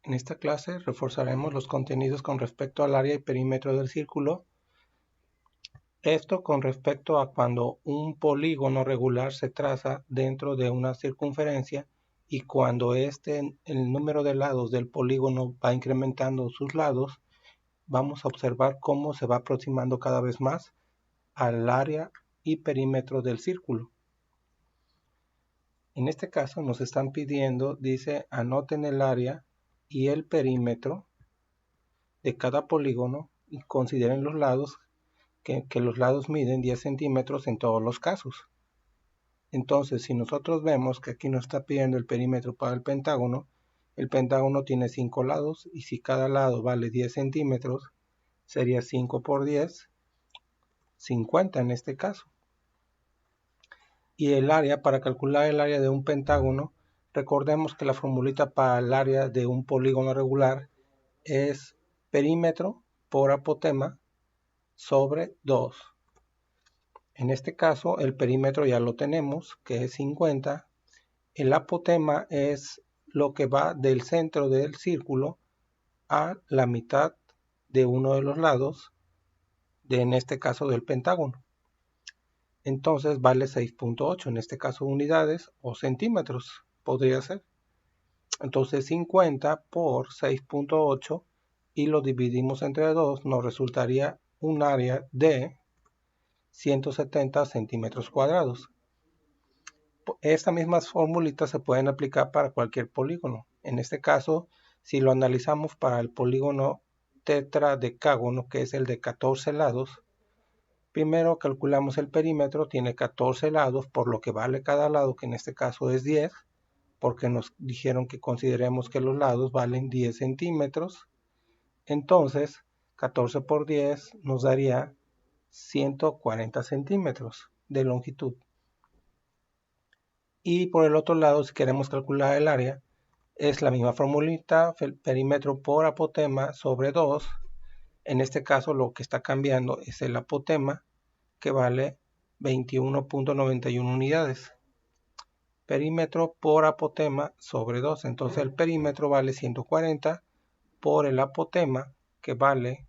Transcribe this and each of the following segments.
En esta clase reforzaremos los contenidos con respecto al área y perímetro del círculo. Esto con respecto a cuando un polígono regular se traza dentro de una circunferencia y cuando el número de lados del polígono va incrementando sus lados, vamos a observar cómo se va aproximando cada vez más al área y perímetro del círculo. En este caso nos están pidiendo, dice, anoten el área y el perímetro de cada polígono y consideren los lados, que los lados miden 10 centímetros en todos los casos. Entonces, si nosotros vemos que aquí nos está pidiendo el perímetro para el pentágono tiene 5 lados y si cada lado vale 10 centímetros, sería 5 por 10, 50 en este caso. Y el área, para calcular el área de un pentágono, recordemos que la formulita para el área de un polígono regular es perímetro por apotema sobre 2. En este caso el perímetro ya lo tenemos, que es 50. El apotema es lo que va del centro del círculo a la mitad de uno de los lados, en este caso del pentágono. Entonces vale 6.8, en este caso unidades o centímetros podría ser. Entonces 50 por 6.8 y lo dividimos entre 2, nos resultaría un área de 170 centímetros cuadrados. Estas mismas formulitas se pueden aplicar para cualquier polígono. En este caso, si lo analizamos para el polígono tetradecágono, que es el de 14 lados, primero calculamos el perímetro, tiene 14 lados, por lo que vale cada lado, que en este caso es 10, porque nos dijeron que consideremos que los lados valen 10 centímetros. Entonces, 14 por 10 nos daría 140 centímetros de longitud. Y por el otro lado, si queremos calcular el área, es la misma formulita, perímetro por apotema sobre 2. En este caso lo que está cambiando es el apotema, que vale 21.91 unidades. Perímetro por apotema sobre 2. Entonces el perímetro vale 140 por el apotema, que vale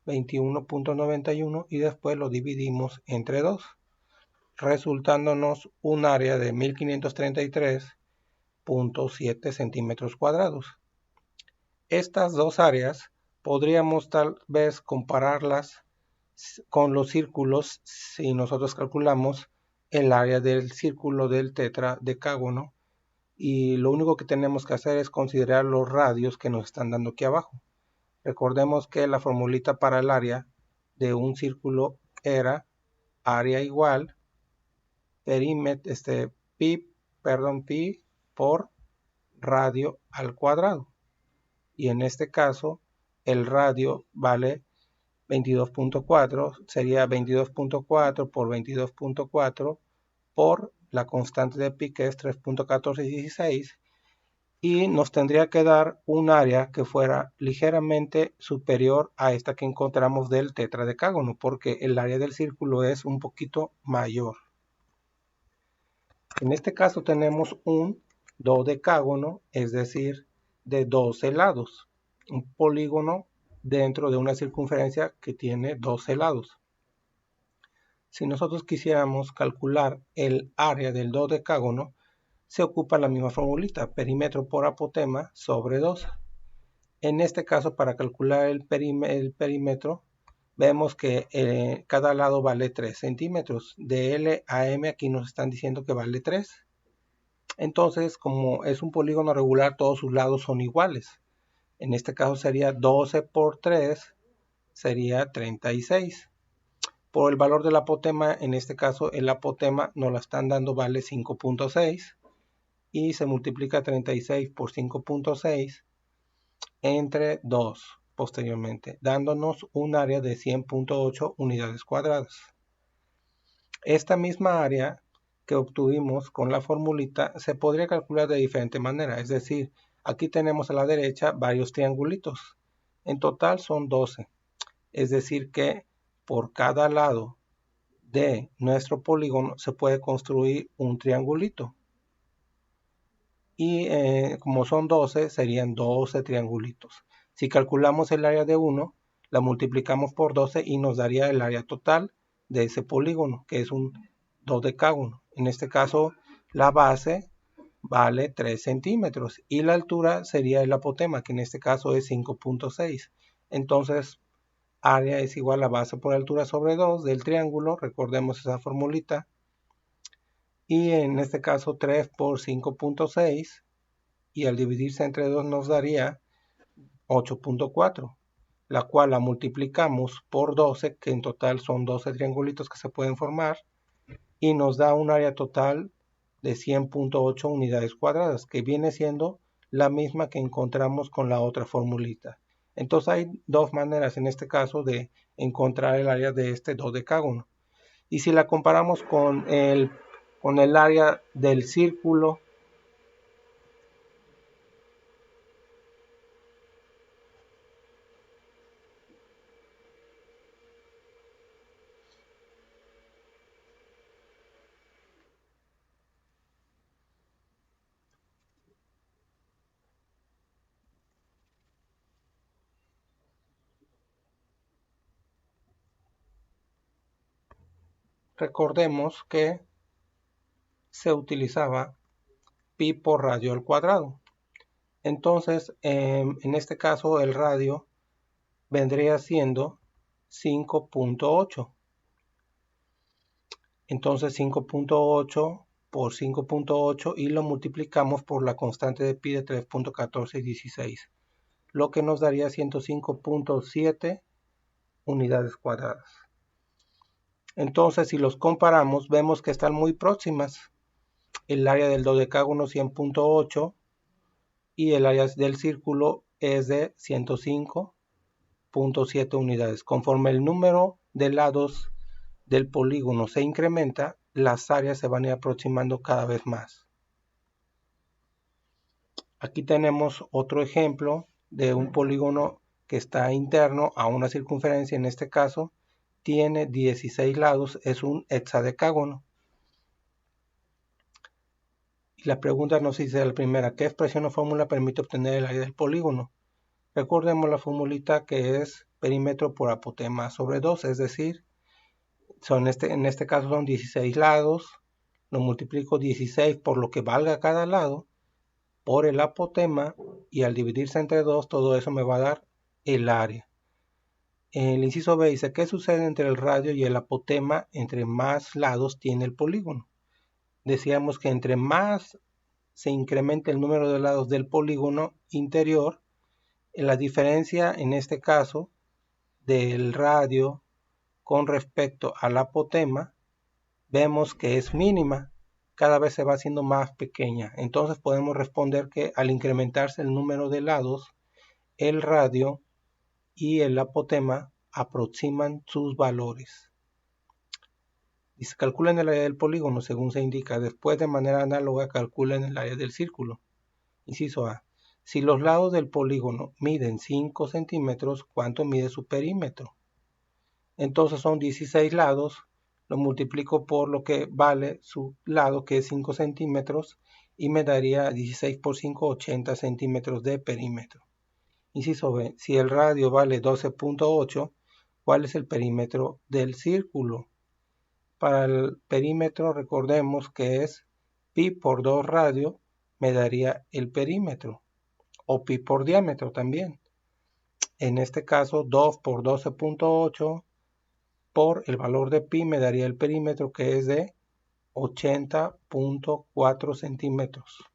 21.91, y después lo dividimos entre 2, resultándonos un área de 1533.7 centímetros cuadrados. Estas dos áreas podríamos tal vez compararlas con los círculos si nosotros calculamos el área del círculo del tetradecágono, y lo único que tenemos que hacer es considerar los radios que nos están dando aquí abajo. Recordemos que la formulita para el área de un círculo era área igual perímetro, pi por radio al cuadrado. Y en este caso, el radio vale 22.4, sería 22.4 por 22.4 por la constante de pi, que es 3.1416, y nos tendría que dar un área que fuera ligeramente superior a esta que encontramos del tetradecágono, porque el área del círculo es un poquito mayor. En este caso tenemos un dodecágono, es decir, de 12 lados, un polígono dentro de una circunferencia que tiene 12 lados. Si nosotros quisiéramos calcular el área del dodecágono, se ocupa la misma formulita, perímetro por apotema sobre 2. En este caso, para calcular el perímetro, vemos que cada lado vale 3 centímetros. De L a M aquí nos están diciendo que vale 3. Entonces, como es un polígono regular, todos sus lados son iguales. En este caso sería 12 por 3, sería 36. Por el valor del apotema, en este caso el apotema nos la están dando, vale 5.6. Y se multiplica 36 por 5.6 entre 2 posteriormente, dándonos un área de 100.8 unidades cuadradas. Esta misma área que obtuvimos con la formulita se podría calcular de diferente manera, es decir, aquí tenemos a la derecha varios triangulitos, en total son 12, es decir que por cada lado de nuestro polígono se puede construir un triangulito, y como son 12 serían 12 triangulitos. Si calculamos el área de uno, la multiplicamos por 12 y nos daría el área total de ese polígono, que es un dodecágono. En este caso, la base vale 3 centímetros y la altura sería el apotema, que en este caso es 5.6. Entonces, área es igual a base por altura sobre 2 del triángulo, recordemos esa formulita. Y en este caso 3 por 5.6 y al dividirse entre 2 nos daría 8.4, la cual la multiplicamos por 12, que en total son 12 triangulitos que se pueden formar, y nos da un área total de 100.8 unidades cuadradas, que viene siendo la misma que encontramos con la otra formulita. Entonces hay dos maneras en este caso de encontrar el área de este dodecágono. Y si la comparamos con el área del círculo, recordemos que se utilizaba pi por radio al cuadrado. Entonces, en este caso, el radio vendría siendo 5.8. Entonces, 5.8 por 5.8 y lo multiplicamos por la constante de pi de 3.1416, lo que nos daría 105.7 unidades cuadradas. Entonces, si los comparamos, vemos que están muy próximas. El área del dodecágono 100.8 y el área del círculo es de 105.7 unidades. Conforme el número de lados del polígono se incrementa, las áreas se van a ir aproximando cada vez más. Aquí tenemos otro ejemplo de un polígono que está interno a una circunferencia. En este caso tiene 16 lados, es un hexadecágono. Y la pregunta nos dice la primera: ¿qué expresión o fórmula permite obtener el área del polígono? Recordemos la formulita, que es perímetro por apotema sobre 2, es decir, en este caso son 16 lados, lo multiplico 16 por lo que valga cada lado, por el apotema, y al dividirse entre 2, todo eso me va a dar el área. El inciso B dice: ¿qué sucede entre el radio y el apotema entre más lados tiene el polígono? Decíamos que entre más se incrementa el número de lados del polígono interior, la diferencia en este caso del radio con respecto al apotema vemos que es mínima, cada vez se va haciendo más pequeña. Entonces podemos responder que al incrementarse el número de lados, el radio y el apotema aproximan sus valores. Y se calcula el área del polígono según se indica. Después, de manera análoga, calculen el área del círculo. Inciso A: si los lados del polígono miden 5 centímetros, ¿cuánto mide su perímetro? Entonces son 16 lados, lo multiplico por lo que vale su lado, que es 5 centímetros, y me daría 16 por 5, 80 centímetros de perímetro. Inciso B: si el radio vale 12.8, ¿cuál es el perímetro del círculo? Para el perímetro, recordemos que es pi por 2 radio, me daría el perímetro, o pi por diámetro también. En este caso, 2 por 12.8 por el valor de pi me daría el perímetro, que es de 80.4 centímetros.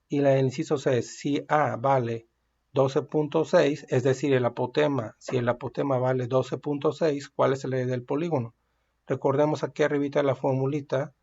Y la del inciso C: si A vale 12.6, es decir, el apotema, si el apotema vale 12.6, ¿cuál es el área del polígono? Recordemos aquí arribita la formulita,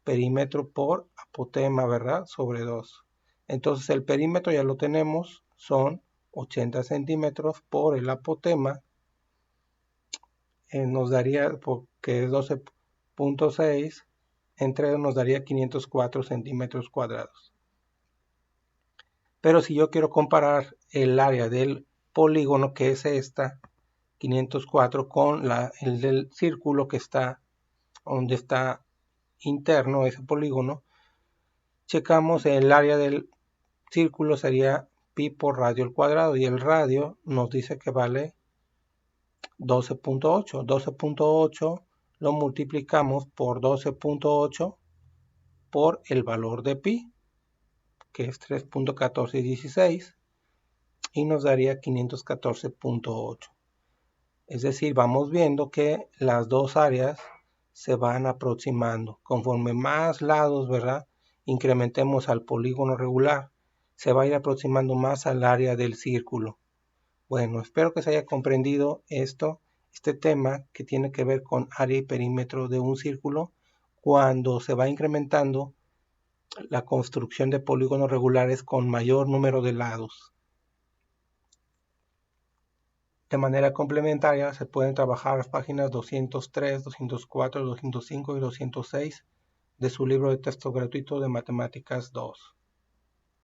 perímetro por apotema, ¿verdad? Sobre 2. Entonces el perímetro ya lo tenemos, son 80 centímetros por el apotema, nos daría, porque es 12.6, entre nos daría 504 centímetros cuadrados. Pero si yo quiero comparar el área del polígono, que es esta, 504, con el del círculo, que está donde está interno ese polígono, checamos el área del círculo sería pi por radio al cuadrado y el radio nos dice que vale 12.8. 12.8 lo multiplicamos por 12.8 por el valor de pi, que es 3.1416, y nos daría 514.8. Es decir, vamos viendo que las dos áreas se van aproximando. Conforme más lados, ¿verdad?, incrementemos al polígono regular, se va a ir aproximando más al área del círculo. Bueno, espero que se haya comprendido este tema que tiene que ver con área y perímetro de un círculo cuando se va incrementando la construcción de polígonos regulares con mayor número de lados. De manera complementaria se pueden trabajar las páginas 203, 204, 205 y 206 de su libro de texto gratuito de Matemáticas 2.